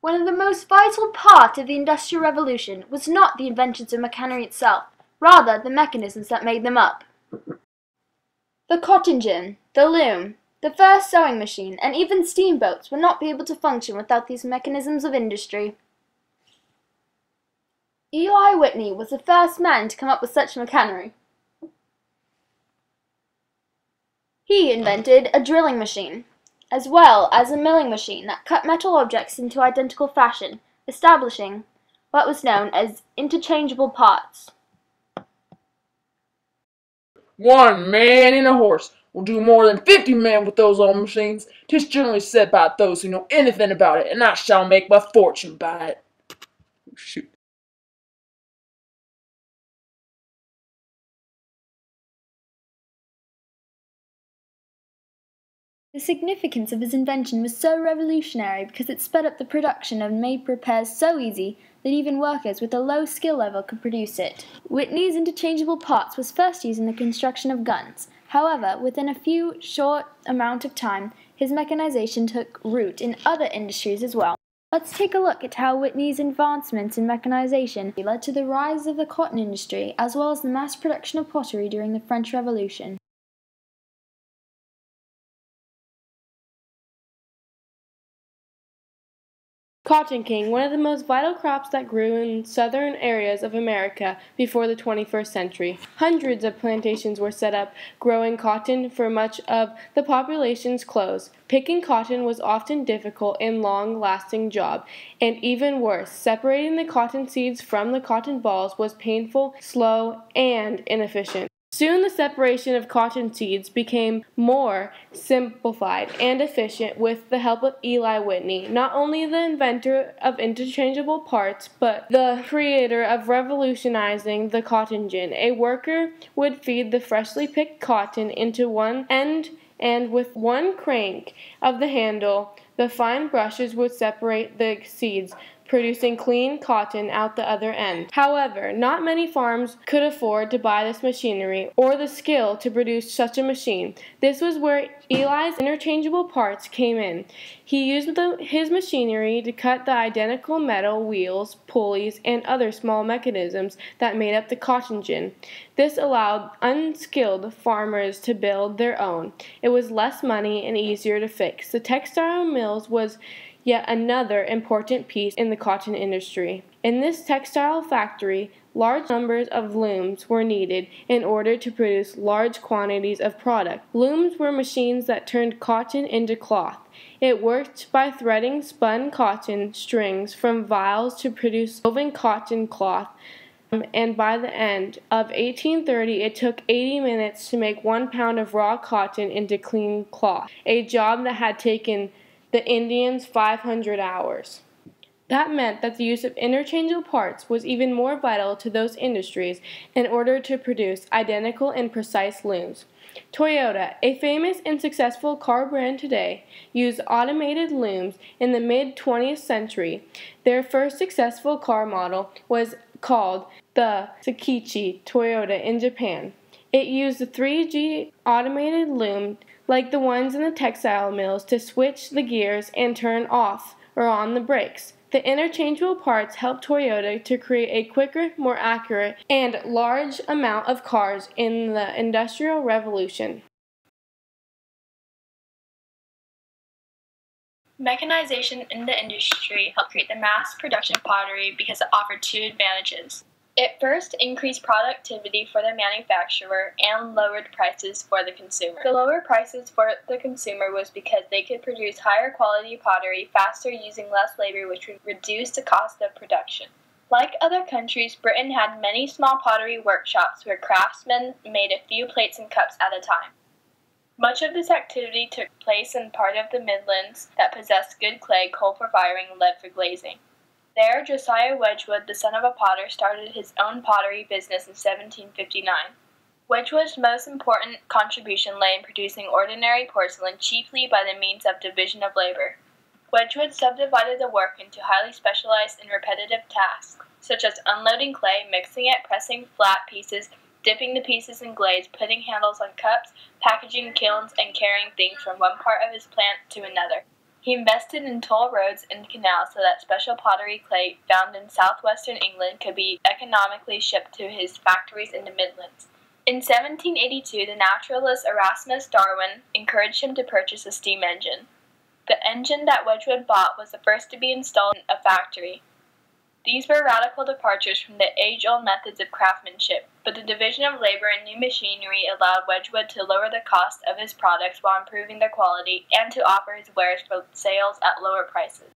One of the most vital parts of the Industrial Revolution was not the inventions of machinery itself, rather the mechanisms that made them up. The cotton gin, the loom, the first sewing machine, and even steamboats would not be able to function without these mechanisms of industry. Eli Whitney was the first man to come up with such machinery. He invented a drilling machine, as well as a milling machine that cut metal objects into identical fashion, establishing what was known as interchangeable parts. One man and a horse will do more than 50 men with those old machines. 'Tis generally said by those who know anything about it, and I shall make my fortune by it. Shoot. The significance of his invention was so revolutionary because it sped up the production and made repairs so easy that even workers with a low skill level could produce it. Whitney's interchangeable parts was first used in the construction of guns. However, within a few short amount of time, his mechanization took root in other industries as well. Let's take a look at how Whitney's advancements in mechanization led to the rise of the cotton industry as well as the mass production of pottery during the French Revolution. Cotton cane, one of the most vital crops that grew in southern areas of America before the 21st century. Hundreds of plantations were set up growing cotton for much of the population's clothes. Picking cotton was often difficult and long-lasting job, and even worse, separating the cotton seeds from the cotton balls was painful, slow, and inefficient. Soon the separation of cotton seeds became more simplified and efficient with the help of Eli Whitney, not only the inventor of interchangeable parts, but the creator of revolutionizing the cotton gin. A worker would feed the freshly picked cotton into one end, and with one crank of the handle, the fine brushes would separate the seeds, producing clean cotton out the other end. However, not many farms could afford to buy this machinery or the skill to produce such a machine. This was where Eli's interchangeable parts came in. He used his machinery to cut the identical metal wheels, pulleys, and other small mechanisms that made up the cotton gin. This allowed unskilled farmers to build their own. It was less money and easier to fix. The textile mills was yet another important piece in the cotton industry. In this textile factory, large numbers of looms were needed in order to produce large quantities of product. Looms were machines that turned cotton into cloth. It worked by threading spun cotton strings from vials to produce woven cotton cloth, and by the end of 1830 it took 80 minutes to make 1 pound of raw cotton into clean cloth, a job that had taken the Indians 500 hours. That meant that the use of interchangeable parts was even more vital to those industries in order to produce identical and precise looms. Toyota, a famous and successful car brand today, used automated looms in the mid-20th century. Their first successful car model was called the Tsukichi Toyota in Japan. It used the 3G automated loom like the ones in the textile mills to switch the gears and turn off or on the brakes. The interchangeable parts helped Toyota to create a quicker, more accurate, and large amount of cars in the Industrial Revolution. Mechanization in the industry helped create the mass production of pottery because it offered two advantages. It first increased productivity for the manufacturer and lowered prices for the consumer. The lower prices for the consumer was because they could produce higher quality pottery faster using less labor, which would reduce the cost of production. Like other countries, Britain had many small pottery workshops where craftsmen made a few plates and cups at a time. Much of this activity took place in part of the Midlands that possessed good clay, coal for firing, and lead for glazing. There, Josiah Wedgwood, the son of a potter, started his own pottery business in 1759. Wedgwood's most important contribution lay in producing ordinary porcelain cheaply by the means of division of labor. Wedgwood subdivided the work into highly specialized and repetitive tasks, such as unloading clay, mixing it, pressing flat pieces, dipping the pieces in glaze, putting handles on cups, packaging kilns, and carrying things from one part of his plant to another. He invested in toll roads and canals so that special pottery clay found in southwestern England could be economically shipped to his factories in the Midlands. In 1782, the naturalist Erasmus Darwin encouraged him to purchase a steam engine. The engine that Wedgwood bought was the first to be installed in a factory. These were radical departures from the age-old methods of craftsmanship, but the division of labor and new machinery allowed Wedgwood to lower the cost of his products while improving their quality and to offer his wares for sales at lower prices.